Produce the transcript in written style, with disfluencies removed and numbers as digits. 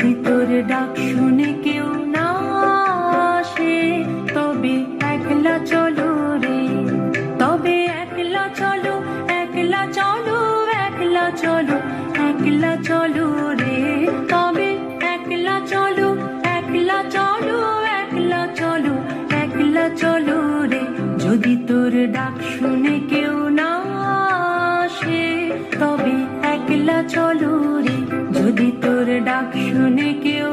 যদি তোর ডাক শুনে কেউ না আসে, তবে একলা চলো রে, তবে একলা চলো, একলা চলো, একলা চলো, একলা চলো রে, তবে একলা চলো, একলা চলো, একলা চলো, একলা চলো রে। যদি তোর ডাক শুনে কেউ না আসে, তবে একলা চলো রে, যদি তোর ডাক শুনে কেউ